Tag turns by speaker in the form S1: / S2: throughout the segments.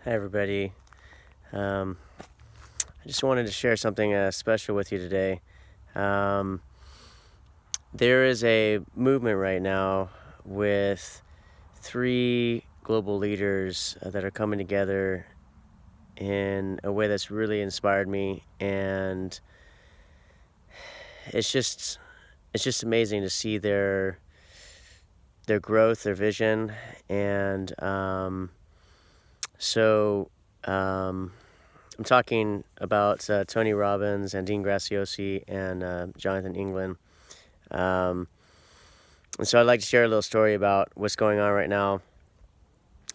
S1: Hi everybody. I just wanted to share something special with you today. Um, there is a movement right now with three global leaders that are coming together in a way that's really inspired me, and it's just amazing to see their growth, their vision, and so. I'm talking about Tony Robbins and Dean Graziosi and Jonathan England. And so I'd like to share a little story about what's going on right now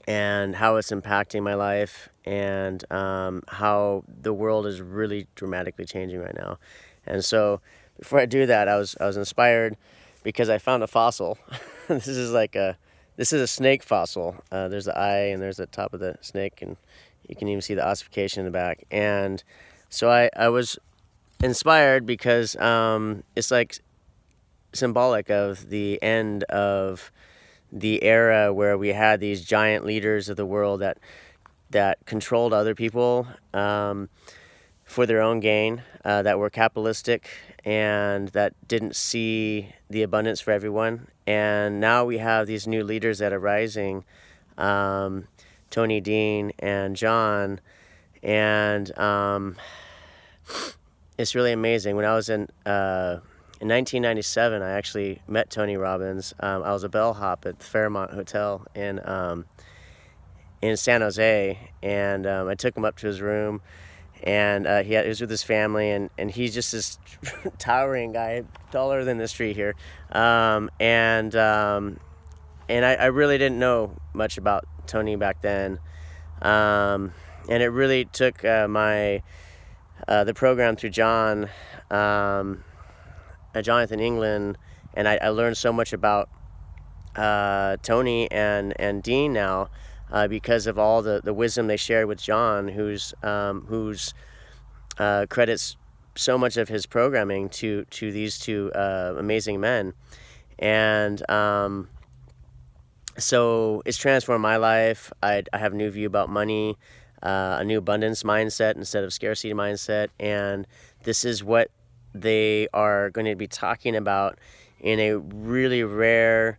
S1: and how it's impacting my life and how the world is really dramatically changing right now. And so before I do that, I was inspired because I found a fossil. This is a snake fossil. There's the eye and there's the top of the snake, and you can even see the ossification in the back. And so I was inspired because it's like symbolic of the end of the era where we had these giant leaders of the world that controlled other people for their own gain, that were capitalistic and that didn't see the abundance for everyone. And now we have these new leaders that are rising, Tony, Dean, and John, and it's really amazing. When I was in 1997, I actually met Tony Robbins. I was a bellhop at the Fairmont Hotel in San Jose, and I took him up to his room, and he was with his family, and he's just this towering guy, taller than this tree here, and I really didn't know much about Tony back then, and it really took the program through Jonathan England, and I learned so much about Tony and Dean now because of all the wisdom they shared with John, who's credits so much of his programming to these two amazing men. And so it's transformed my life. I have a new view about money, a new abundance mindset instead of scarcity mindset, and this is what they are going to be talking about in a really rare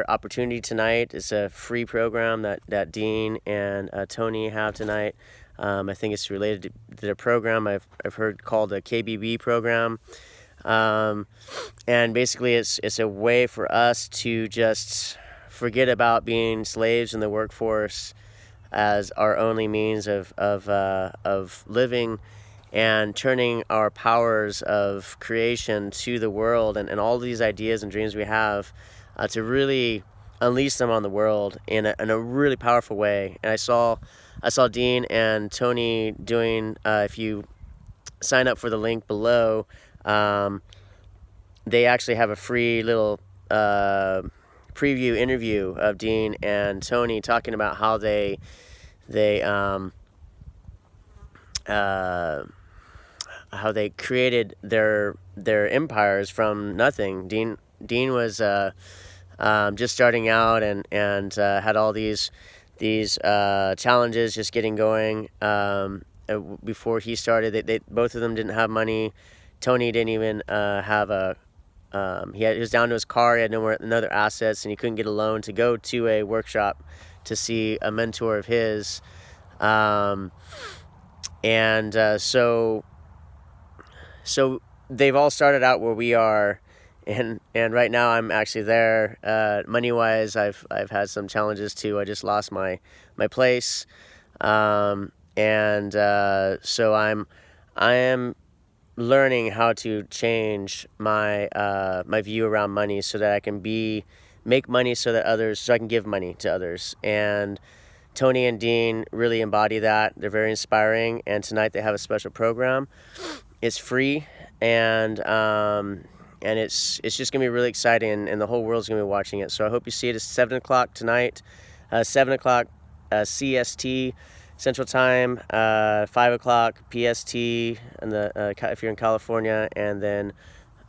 S1: opportunity tonight. It's a free program that Dean and Tony have tonight. I think it's related to their program I've heard called the KBB program. And basically it's a way for us to just forget about being slaves in the workforce as our only means of living, and turning our powers of creation to the world, and all these ideas and dreams we have to really unleash them on the world in a really powerful way. And I saw Dean and Tony doing, if you sign up for the link below, they actually have a free little preview interview of Dean and Tony talking about how they created their empires from nothing. Dean was just starting out and had all these challenges just getting going. Before he started, they both of them didn't have money. Tony didn't even have he was down to his car. He had no other assets, and he couldn't get a loan to go to a workshop to see a mentor of his. So they've all started out where we are, and right now I'm actually there. Money wise, I've had some challenges too. I just lost my place, so I am learning how to change my view around money so that I can make money so I can give money to others. And Tony and Dean really embody that. They're very inspiring, and tonight they have a special program. It's free, and it's just gonna be really exciting, and the whole world's gonna be watching it. So I hope you see it. It's 7 o'clock tonight, 7 o'clock CST Central Time, 5 o'clock PST, and if you're in California, and then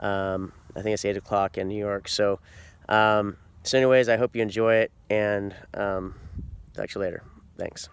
S1: I think it's 8 o'clock in New York. So anyways, I hope you enjoy it, and Talk to you later. Thanks.